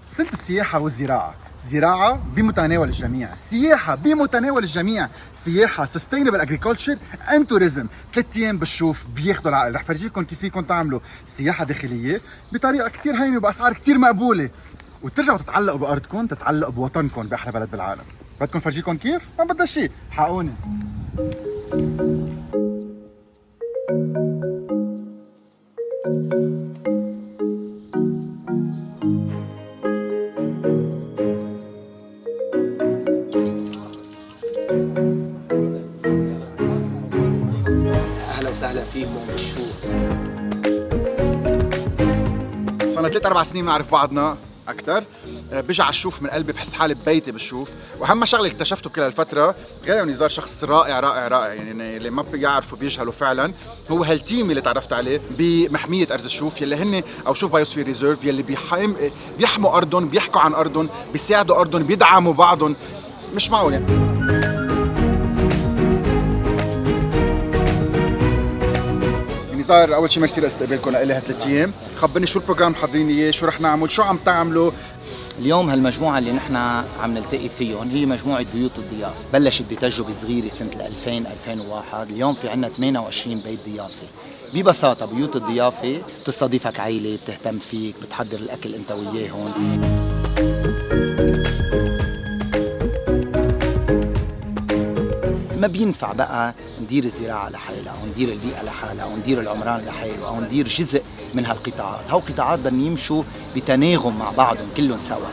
سلة السياحة والزراعة، زراعة بمتناول الجميع، سياحة بمتناول الجميع، سياحة sustainable agriculture and tourism. 3 أيام بالشوف بياخدوا العقل. رح فرجيكم كيف فيكم تعملوا سياحة داخلية بطريقة كتير هينة وبأسعار كتير مقبولة، وترجعوا تتعلقوا بأرضكم، تتعلقوا بوطنكم بأحلى بلد بالعالم. بدكم فرجيكم كيف؟ ما بدها شيء، حقوني. اهلا وسهلا فيكم بالشوف. صرنا 3-4 سنين بنعرف بعضنا اكثر. بيجي على الشوف من قلبي، بحس حالي ببيتي بالشوف. واهم شغله اكتشفته كل هالفتره، غير نزار شخص رائع رائع رائع، يعني اللي ما بيعرفوا بيجهلوا فعلا، هو هالتيم اللي تعرفت عليه بمحميه ارز الشوف، يلي هن او شوف بايوسفير ريزيرف، يلي بيحموا ارضهم، بيحكوا عن ارضهم، بيساعدوا ارضهم، بيدعموا بعضهم. مش معقول يعني. نزار، اول شيء ميرسي لاستقبالكم لإلي هال3 ايام. خبرني شو البروجرام محضرين اياه، شو رح نعمل، شو عم تعملوا؟ اليوم هالمجموعة اللي نحن عم نلتقي فيهم هي مجموعة بيوت الضيافة، بلشت بتجربة صغيرة سنة 2000-2001. اليوم في عنا 28 بيت ضيافة. ببساطة بيوت الضيافة بتستضيفك عائلة، بتهتم فيك، بتحضر الأكل أنت وياهم. ما بينفع بقى ندير الزراعة لحالها أو ندير البيئة لحالها أو ندير العمران لحاله أو ندير جزء من هالقطاعات. هالقطاعات بدهم يمشوا بتناغم مع بعضهم كلهم سوا.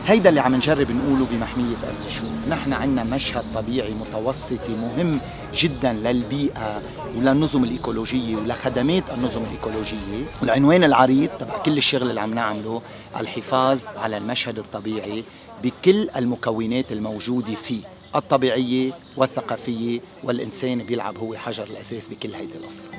هيدا اللي عم نجرب نقوله بمحمية أرز الشوف. نحن عنا مشهد طبيعي متوسطي مهم جدا للبيئة وللنظم الإيكولوجية ولخدمات النظم الإيكولوجية. والعنوان العريض تبع كل الشغل اللي عم نعمله الحفاظ على المشهد الطبيعي بكل المكونات الموجودة فيه، الطبيعية والثقافية، والإنسان بيلعب هو حجر الأساس بكل هيدي القصة.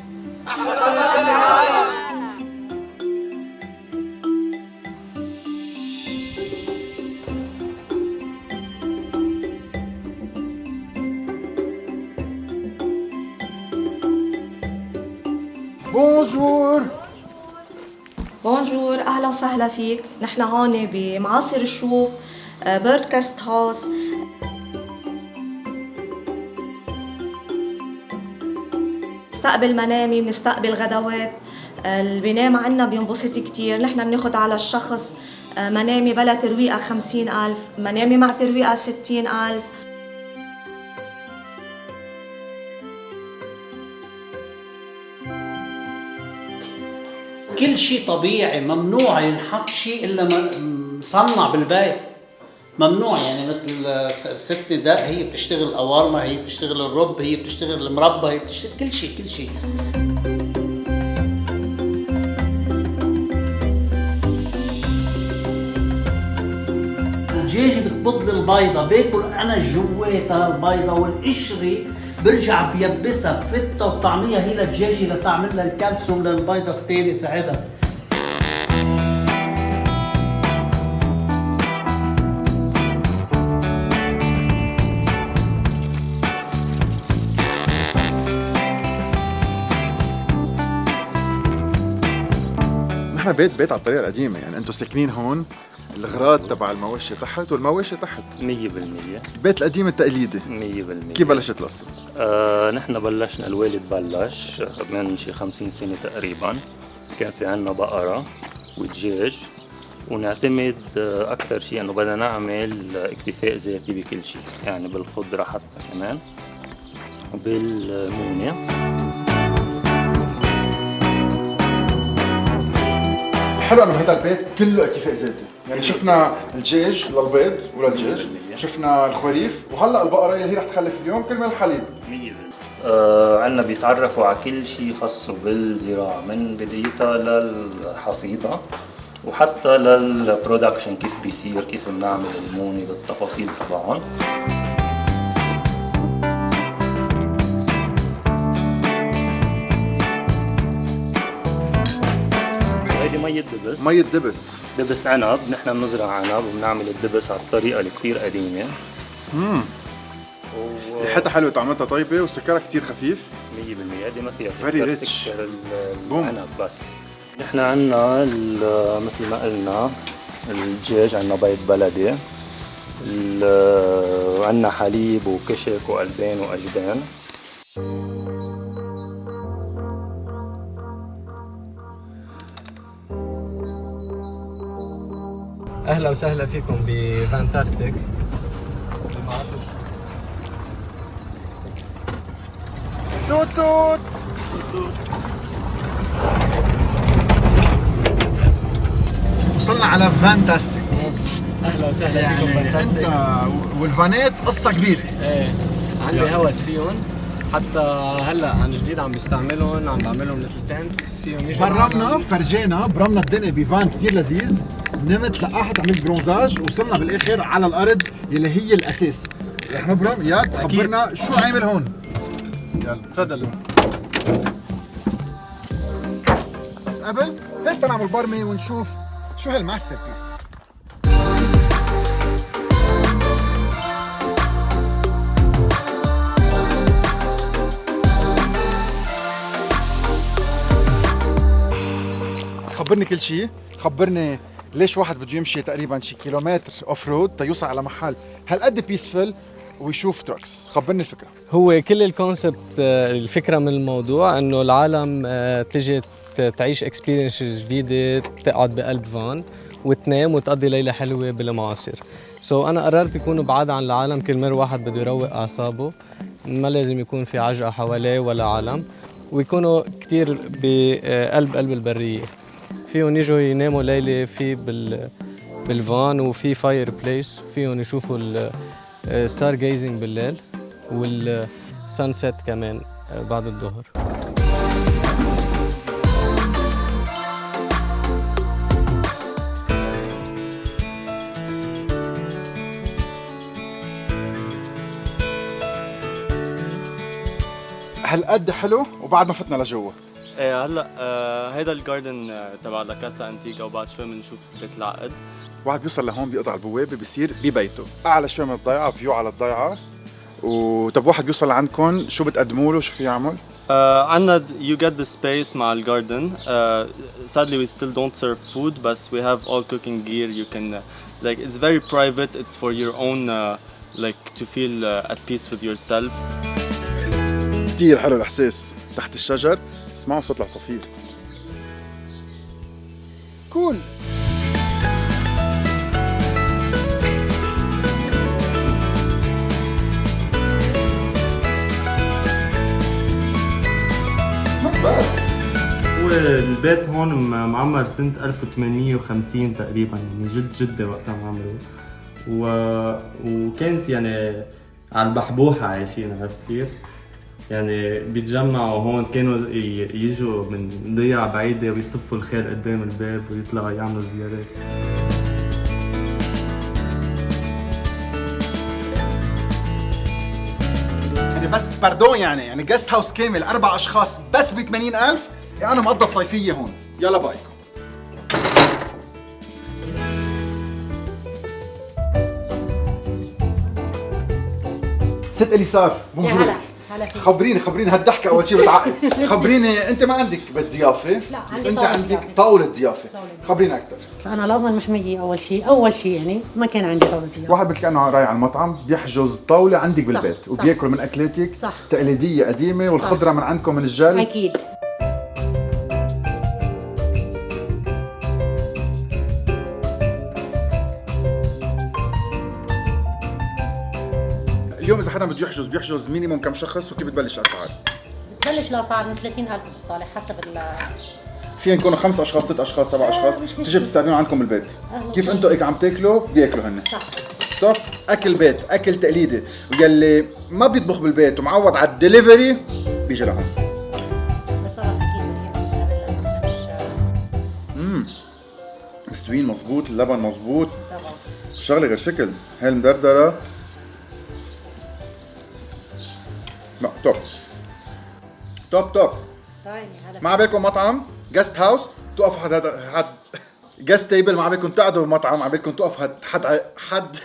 بونجور. بونجور، اهلا وسهلا فيك. نحن هون بمعاصر الشوف، بيرد كاست هاوس. بنستقبل منامي، بنستقبل غدوات. اللي بينام عنا بينبسط كتير. نحن بناخد على الشخص منامي بلا ترويقة 50,000، منامي مع ترويقة 60,000. كل شيء طبيعي، ممنوع ينحط شيء الا مصنع بالبيت. ممنوع، يعني مثل ست نداء هي بتشتغل القوارمه، هي بتشتغل الرب، هي بتشتغل المربى، هي بتشتغل كل شيء كل شيء. الدجاجه بتبض لي البيضه، باكل انا جواتها البيضه والقشره برجع بيبسها فتة وطعميها هي للدجاجه لتعمل لها الكالسيوم للبيضه الثاني ساعدها. نحن بيت على الطريقة القديمة، يعني انتم ساكنين هون، الغراض تبع المواشي تحت والمواشي تحت. 100%. البيت القديم التقليدي 100%. كيف بلشت القصة؟ نحن بلشنا، الوالد بلش من شي 50 سنة تقريبا. كان في عنا بقرة ودجاج، ونعتمد أكثر شيء أنه بدنا نعمل اكتفاء ذاتي بكل شيء، يعني بالخضرة حتى كمان وبالمونة. الحلو انه بهذا البيت كله اكتفاء ذاتي، يعني شفنا الدجاج للبيض وللدجاج، شفنا الخريف، وهلا البقره اللي هي رح تخلف اليوم كرمال الحليب. 100%. عنا بيتعرفوا على كل شيء خاصه بالزراعة، من بدايتها للحصيدة وحتى للبرودكشن، كيف بيصير، كيف بنعمل المونة بالتفاصيل تبعهم. هيدي مية دبس. مية دبس. دبس عنب، نحن بنزرع عنب وبنعمل الدبس على الطريقة اللي كثير قديمة. ريحتها حلوة، طعمتها طيبة، وسكرها كتير خفيف. 100%. هيدي ما فيها Very سكر، rich. سكر العنب بس. نحن عنا مثل ما قلنا الدجاج عندنا بيض بلدي، عندنا حليب وكشك وألبان وأجبان. اهلا وسهلا فيكم بفانتاستيك بمعاصر. توت توت. وصلنا على فانتاستيك. اهلا وسهلا فيكم بفانتاستيك. انت والفانات قصة كبيرة. ايه عندي هوس فيهم، حتى هلا عن جديد عم بستعملهم، عم بعملهم مثل تنتس فيهم يجوا برمنا فرجينا برمنا الدنيا بفان كتير لذيذ. نمت لقحت عملت برونزاج وصلنا بالاخر على الارض يلي هي الاساس. رح نبرم اياك خبرنا شو عامل هون. يلا تفضلوا. بس قبل هيك نعمل برمه ونشوف شو هالماستر بيس. خبرني كل شيء، خبرني ليش واحد بده يمشي تقريبا شي كيلومتر اوف رود تيوصل على محل هالقد بيسفل ويشوف تراكس. خبرني الفكره. هو كل الكونسبت، الفكره من الموضوع انه العالم تجي تعيش اكسبيرينس جديده، تقعد بقلب فان وتنام وتقضي ليله حلوه بالمعاصر. انا قررت يكونوا بعاد عن العالم، كل مره واحد بده يروق اعصابه، ما لازم يكون في عجقه حواليه ولا عالم، ويكونوا كتير بقلب البريه. فيهم يجوا يناموا ليله في بالفان، وفي فاير بليس فيهم يشوفوا الستار جيزنج بالليل والسانسيت كمان بعد الظهر. هالقد حلو وبعد ما فتنا لجوا. ايه هلا هيدا الجاردن تبع لا كاسا انتيكا، وبعد شوي بنشوف بيت العقد. واحد بيوصل لهون بيقطع البوابه بيصير ببيته اعلى شوي من الضيعه، فيو على الضيعه. وطب واحد بيوصل لعندكم شو بتقدموا له؟ شو في يعمل؟ عندنا you get the space مع الجاردن. Sadly we still don't serve food, but we have all cooking gear. You can like it's very private. It's for your own like to feel at peace with yourself. كتير حلو الاحساس تحت الشجر، اسمعوا صوت العصافير. كول. هو البيت هون معمر سنة 1850 تقريبا، يعني جدي وقتها معمره. وكانت يعني على البحبوحة عايشين، عرفت كيف؟ يعني بيتجمعوا هون، كانوا يجوا من ضيعة بعيدة ويصفوا الخير قدام الباب ويطلعوا يعملوا زيارات. يعني بس باردون يعني جست هاوس كامل 4 اشخاص بس ب 80,000. يعني انا مقضى صيفيه هون. يلا باي. ست اليسار بونجور. خبريني هالضحكة أول شيء بتعقد. خبريني أنت ما عندك بالضيافة، لا بس عندي أنت طاولة عندك ضيافة. طاولة ضيافة. خبرينا أكثر. أنا لازم المحمية أول شيء يعني ما كان عندي طاولة ضيافة. واحد مثل كأنه رايح على المطعم بيحجز طاولة عندك صح، بالبيت صح. وبياكل من أكلاتك صح. تقليدية قديمة والخضرة من عندكم من الجل. أكيد. اليوم إذا حدا بده يحجز بيحجز مينيموم كم شخص وكيف بتبلش الأسعار؟ بلش الأسعار من 30,000 بتطالع حسب فينا نكونوا 5 أشخاص 6 أشخاص 7 أشخاص مش تيجي مشكلة. بتستخدموا عندكم بالبيت. أهلا كيف وسهلا. أنتوا هيك عم تاكلوا بياكلوا هن. صح. صح؟ أكل بيت، أكل تقليدي، ويلي ما بيطبخ بالبيت ومعود على الدليفري بيجي لهون. الأسعار أكيد بدي مستويين مزبوط، اللبن مزبوط، طبعا. شغله غير شكل. هاي المدردره لا توب توب. طيب هذا ما عبالكم مطعم جست هاوس توقفوا حد جست تيبل، ما عبالكم تقعدوا بمطعم، عبالكم توقفوا حد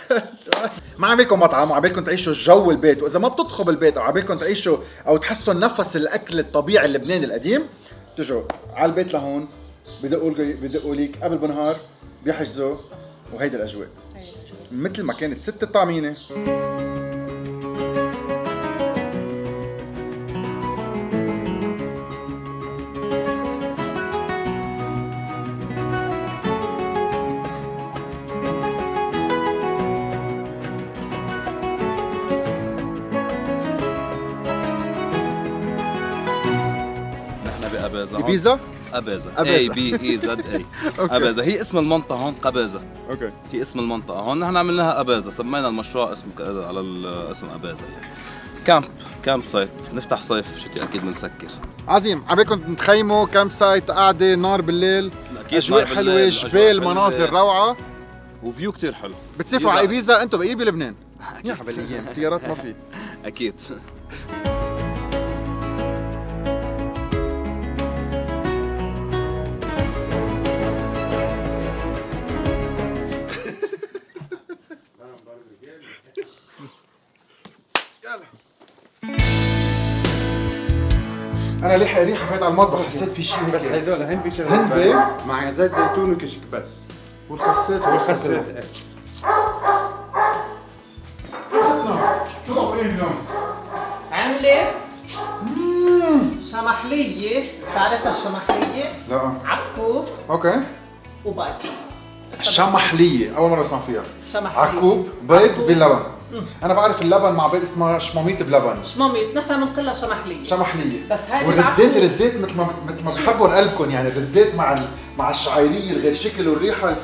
ما عبالكم مطعم، وعبالكم تعيشوا جو البيت. واذا ما بتطبخوا بالبيت او عبالكم تعيشوا او تحسوا نفس الاكل الطبيعي اللبناني القديم، تجوا على البيت لهون، بدقوا ليك قبل بنهار، بيحجزوا وهيدي الاجواء مثل ما كانت ست الطعمينه. أبازة. إبيزا؟ أبازة. أبازة. ABEZA. أبازة هي اسم المنطقة هون قبازة. اوكي. هي اسم المنطقة هون، نحن عملناها أبازة، سمينا المشروع اسم على الاسم أبازة يعني. كامب سايت، نفتح صيف شتي أكيد بنسكر. عظيم، عبالكم تخيموا كامب سايت، قاعدة نار بالليل، أجواء حلوة، جبال، مناظر روعة وفيو كتير حلو. بتسافروا على إبيزا أنتم بقية بلبنان؟ يا حبيبي الأيام سيارات ما في. أكيد. أنا ريحة فايت على المطبخ، حسيت في شيء بس هيك. هدول هندبي هندبي؟ شغال مع زيت زيتون وكشك بس. والخسات والخسات. شو طبقين اليوم؟ عاملة شمحلية، بتعرفها الشمحلية؟ لا. عكوب اوكي. وبيض. الشمحلية أول مرة أسمع فيها. شمحلية. عكوب بيض باللبن. أنا بعرف اللبن مع بيض اسمها شماميط بلبن. شماميط، نحن بنقلها شمحلية. شمحلية. بس هاي والرزات الرزات مثل ما بحبهم قلبكم يعني الرزات مع الشعيرية الغير شكل والريحة.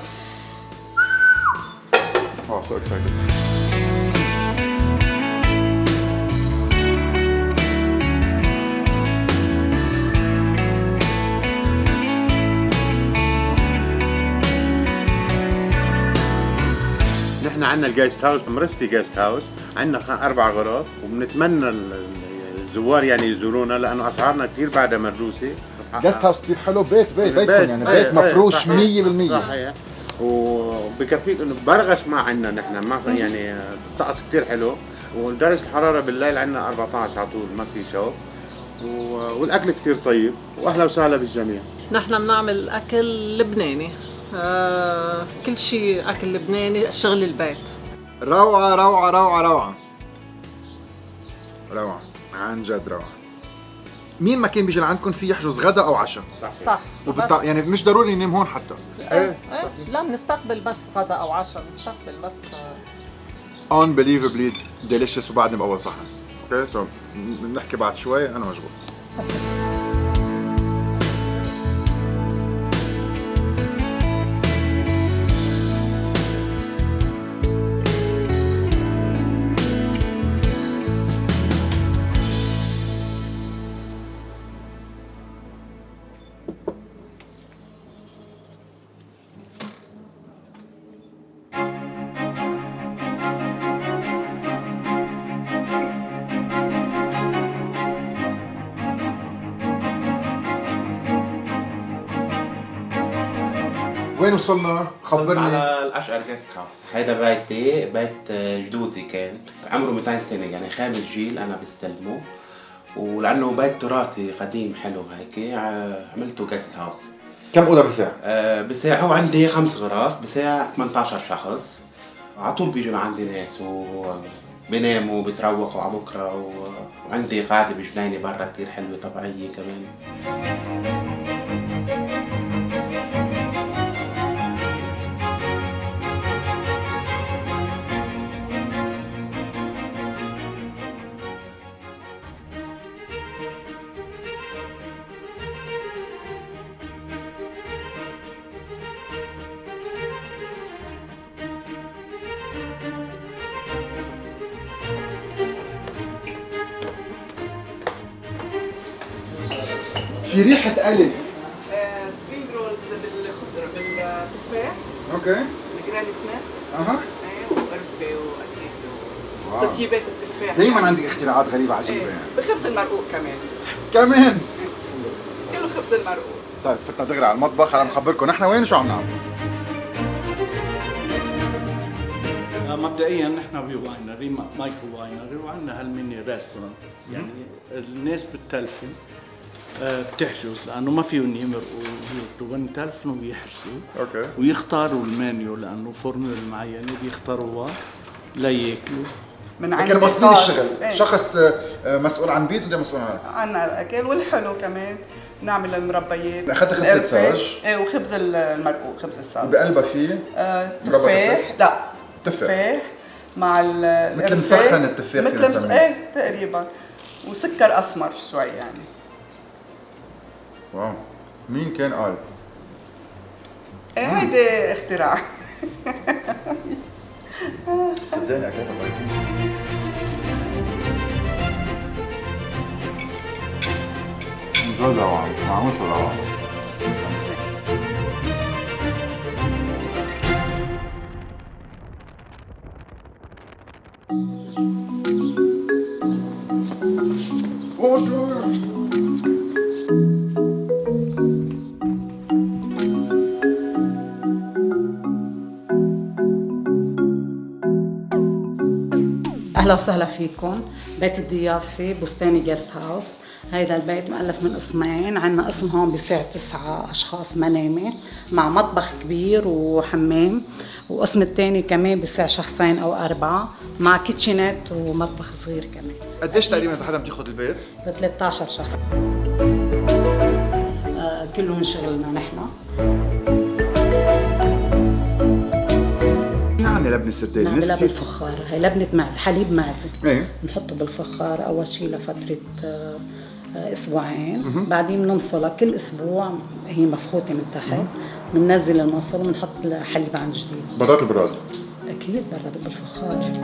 سو اكسايتد. نحن عندنا الجيست هاوس بمرستي جيست هاوس، عندنا 4 غرف وبنتمنى الزوار يعني يزورونا لانه اسعارنا كثير بعدها مدروسه. جاست هاوس كثير حلو، بيتكم يعني بيت مفروش 100%. صحيح. وبكفيك انه برغش ما عندنا نحن، ما يعني الطقس كثير حلو، ودرجه الحراره بالليل عندنا 14 على طول، ما في شوب، والاكل كثير طيب، واهلا وسهلا بالجميع. نحن بنعمل أكل لبناني، كل شيء أكل لبناني، شغل البيت. روعة روعة روعة روعة روعة، عن جد روعة. مين ما كان بيجي لعندكم في يحجز غدا أو عشاء. صح. يعني مش ضروري ينام هون حتى. لا بنستقبل بس غدا أو عشاء، بنستقبل بس. unbelievably delicious وبعدني بأول صحن. اوكي سو بنحكي بعد شوي، أنا مشغول. وين وصلنا؟ خبرني. على الاشقر جيست هاوس، هيدا بيتي، بيت جدودي كان عمره 200 سنه يعني خامس جيل انا بستلمه، ولانه بيت تراثي قديم حلو هيك عملته جيست هاوس. كم اوضه بساع؟ بساع هو عندي 5 غرف، بساع 18 شخص، على طول بيجوا لعندي ناس وبناموا وبتروحوا على بكره، وعندي قاعده بجنينه برا كثير حلوه طبيعيه كمان. في ريحة قلي. سبرينج رولز بالخضرة بالتفاح. اوكي. الجراني سميث. اها. وقرفة واكيد تطيبات التفاح. دايما عندك اختراعات غريبة عجيبة يعني. بخبز المرقوق كمان. كمان. كله خبز المرقوق. طيب فتنا دغري على المطبخ، انا مخبركم نحن وين وشو عم نعمل. مبدئيا نحن بواينري مايكرو واينري، وعندنا هالميني ريستورانت يعني الناس بتلفن بتحجز لانه ما فيهم يمرقوا ويطلبوا تلفنوا ويحجزوا اوكي ويختاروا المنيو لانه فورمولا معينه بيختاروها لياكلوا من عند لكن مصمين الخاص. الشغل إيه. شخص مسؤول عن بيت وانت مسؤول عن عنا الاكل والحلو كمان، نعمل المربيات، أخذت خبز القرفة. الساج. ايه وخبز المرقوق، خبز الساج. بقلبها فيه تفاح، لا تفاح مع مثل مسخن التفاح فينا نسميه. ايه تقريبا، وسكر اسمر شوي يعني. واو، مين كان قال؟ ايه هيدي اختراع. صدقني اكلت جد روعة، معمول روعة. Bonjour. اهلا وسهلا فيكم. بيت الضيافه بستاني جيست هاوس. هيدا البيت مؤلف من قسمين، عندنا قسم هون بيساع 9 اشخاص منامه مع مطبخ كبير وحمام، وقسم الثاني كمان بيساع شخصين او 4 مع كيتشنات ومطبخ صغير كمان. قديش تقريبا اذا حدا بده ياخذ البيت؟ ل 13 شخص. كله من شغلنا نحن. يعني لبنة سردين نعملها بالفخار، هي لبنة معزة، حليب معزة. ايه بنحطه بالفخار أول شيء لفترة أسبوعين، بعدين بننصلها كل أسبوع، هي مفخوطة من تحت، بننزل النصل وبنحط الحليب عن جديد. براد البراد؟ أكيد برد بالفخار.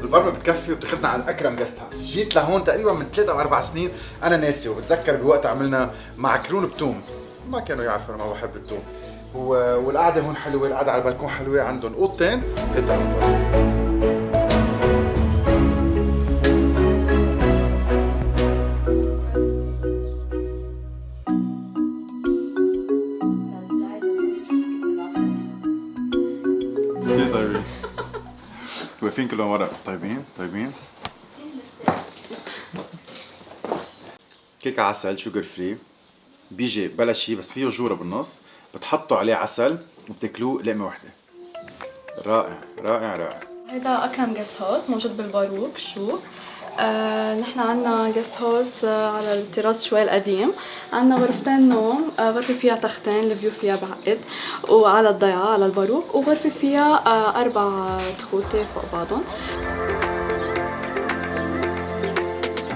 البرمة بتكفي وبتاخذنا على الاكرم جست هاوس. جيت لهون تقريبا من 3 أو 4 سنين، انا ناسي وبتذكر بوقت عملنا معكرون بتوم، ما كانوا يعرفوا انا ما بحب التوم، والقعده هون حلوه، القعده على البلكون حلوه، عندهم اوضتين طيبين واقفين كلهم ورا. طيبين طيبين. كيك عسل شوجر فري، بيجي بلا شي بس فيه جوره بالنص، بتحطوا عليه عسل وبتاكلوه لقمه وحده. رائع رائع رائع. هيدا أكرم جيست هاوس موجود بالباروك. شوف نحن عنا جيست هاوس على التراس شوي القديم، عنا غرفتين نوم، غرفة فيها تختين، الفيو فيها بعقد وعلى الضيعة على الباروك، وغرفة فيها 4 تخوتة فوق بعضهم.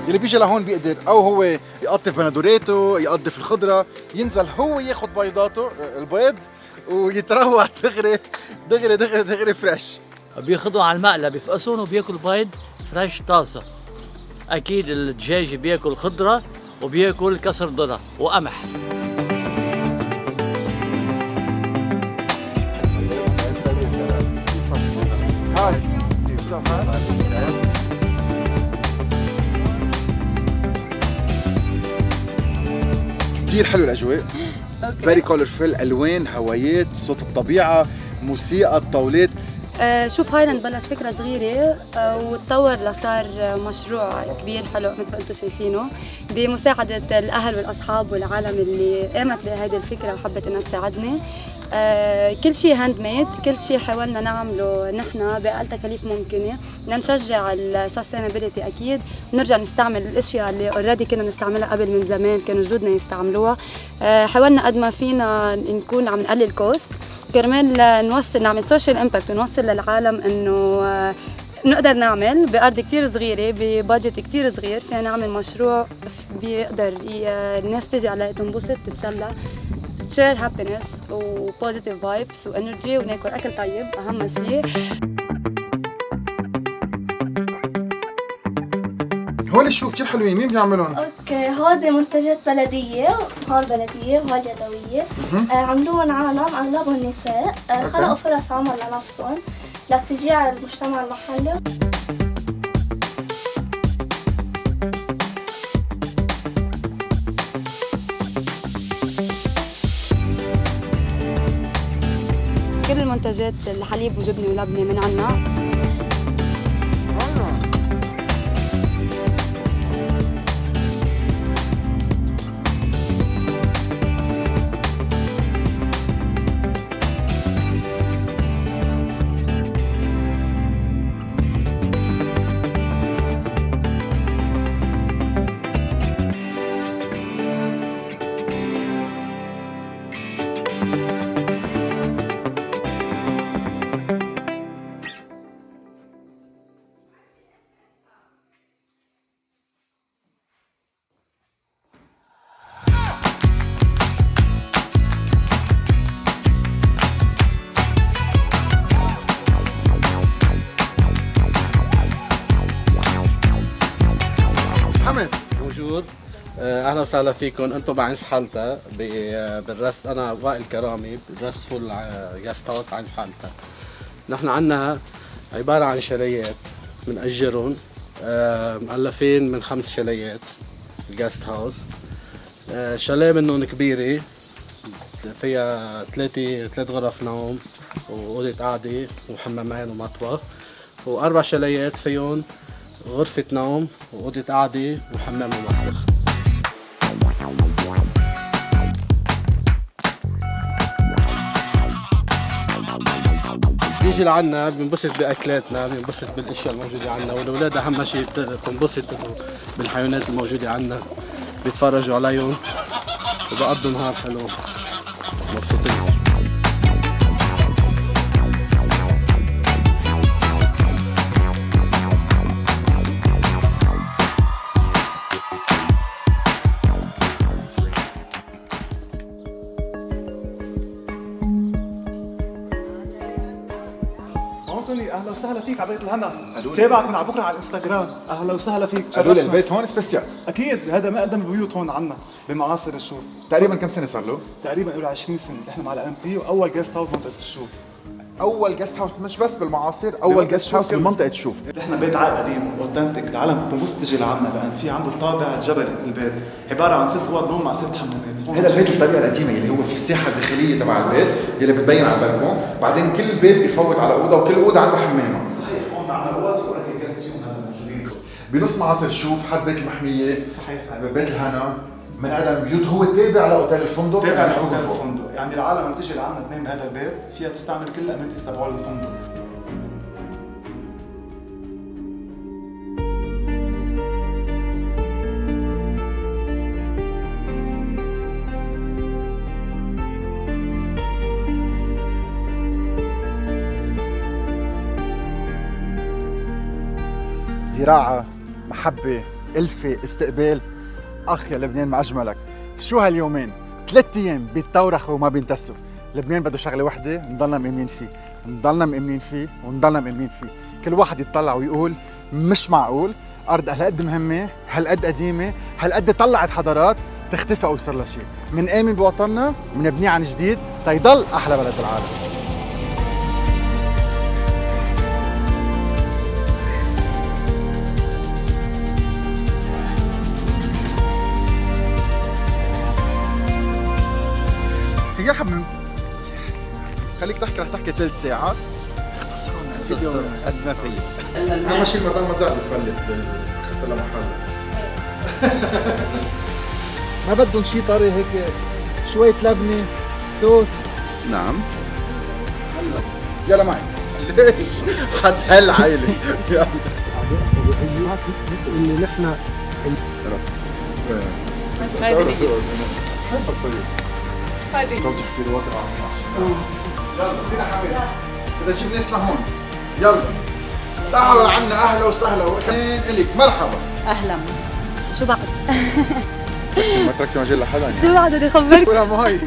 اللي بيجي لهون بيقدر او هو يقطف بندوراته، يقطف الخضره، ينزل هو ياخذ بيضاته البيض ويتروح دغري دغري دغري دغري فريش. بياخذوا على المقلب بيفقسون وبياكل بيض فريش طازه. اكيد الدجاج بياكل خضره وبياكل كسر ذره وقمح. كتير حلو الاجواء، فيري كولرفل، الوان، هوايات، صوت الطبيعه، موسيقى، الطاولات. شوف هايلاند بلش فكرة صغيرة وتطور لصار مشروع كبير حلو مثل ما انتم شايفينه، بمساعدة الأهل والأصحاب والعالم اللي قامت بهذه الفكرة وحبت إنها تساعدني. كل شيء هاند ميد، كل شيء حاولنا نعمله نحن بأقل تكاليف ممكنة، بدنا نشجع السستينابيلتي أكيد، ونرجع نستعمل الأشياء اللي اوريدي كنا نستعملها قبل من زمان كانوا جدودنا يستعملوها. حاولنا قد ما فينا نكون عم نقلل كوست كرمال نوصل نعمل سوشيال امباكت ونوصل للعالم انه نقدر نعمل بأرض كتير صغيرة ببادجت كتير صغير، فينا نعمل مشروع بيقدر الناس تيجي عليه تنبسط تتسلى، شير هابينس وبوزيتيف فايبس وانرجي، وناكل اكل طيب اهم شيء. هول شو كتير حلوين، مين بيعملون؟ اوكي، هودي منتجات بلدية، هون بلدية وهون يدوية. عملوهم عالم اغلبهم نساء، خلقوا فرص عمل لنفسهم لتشجيع المجتمع المحلي. منتجات الحليب وجبنه ولبنه من عنا. موجود. اهلا وسهلا فيكم. انتم بعين حالتا بالرست. انا وائل كرامي بالرست فول جاست هاوس عين حالتا. نحن عنا عباره عن شاليات بنأجرهم مؤلفين من 5 شاليات الجاست هاوس. شاليه منهم كبيره فيها 3 غرف نوم وأوضة قعدة وحمامين ومطبخ، و4 شاليات فيهم غرفة نوم وأوضة قعدة وحمام ومطبخ. بيجي لعنا بنبسط بأكلاتنا، بنبسط بالأشياء الموجودة عنا، والأولاد أهم شيء بتنبسط بالحيوانات الموجودة عنا، بيتفرجوا عليهم وبقضوا نهار حلو مبسوطين. اهلا وسهلا فيك على بيت الهنا. تابعك من على بكره على الانستغرام. اهلا وسهلا فيك. قالوا لي البيت هون سبيسيال. اكيد هذا ما اقدم البيوت هون عنا بمعاصر الشوف. تقريبا كم سنه صار له؟ تقريبا له 20 سنه. احنا مع الام تي واول جيست هاوس منطقه الشوف. اول جيست هاوس مش بس بالمعاصر، اول جيست هاوس بمنطقه الشوف. احنا بيت عائل قديم اوثنتيك، العالم بتنبسط تجي لعنا لان في عنده الطابع الجبلي. البيت عباره عن 6 اوض نوم مع 6 حمامات. هذا البيت الطريقه القديمه اللي هو في الساحه الداخليه تبع البيت اللي بتبين على البلكون، بعدين كل بيت بيفوت على اوضه وكل اوضه عندها حمامه. صحيح. هون عندنا اوض في اوريدي جاست هذا موجودين بنص معاصر الشوف. حد بيت المحميه. صحيح. بيت الهنا من اقدم البيوت، هو تابع لاوتيل الفندق. تابع لاوتيل الفندق، يعني العالم لما تيجي لعنا تنام بهذا البيت فيها تستعمل كل الامنتيز تبع الفندق. زراعة، محبة، ألفة، استقبال. أخ يا لبنان ما أجملك. شو هاليومين؟ 3 أيام بيتطورخوا وما بينتسوا. لبنان بده شغلة وحدة نضلنا مأمنين فيه، نضلنا مأمنين فيه ونضلنا مأمنين فيه. كل واحد يتطلع ويقول مش معقول أرض هالقد مهمة، هالقد قديمة، هالقد طلعت حضارات تختفي أو يصير لها شيء. منآمن بوطننا ومنبنيه عن جديد تيضل أحلى بلد العالم. سياحة خليك تحكي، رح تحكي 3 ساعات. اختصرنا قد ما في. اهم شيء المدام ما زال بتفلت خدت لها محل. ما بدهم شيء طري هيك، شوية لبنة، صوص. نعم. يلا معي. ليش؟ حد هالعائلة. يلا. ايوه بس اللي نحن صوتك كثير واطي على الصح. يلا فينا حماس. بدنا نجيب ناس لهون. يلا تعالوا لعنا. اهلا وسهلا وكمان الك مرحبا. اهلا. شو بعد؟ ما تركي مجال لحدا. شو بعد بدي اخبرك؟ ولا مي.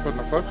خذ نفس.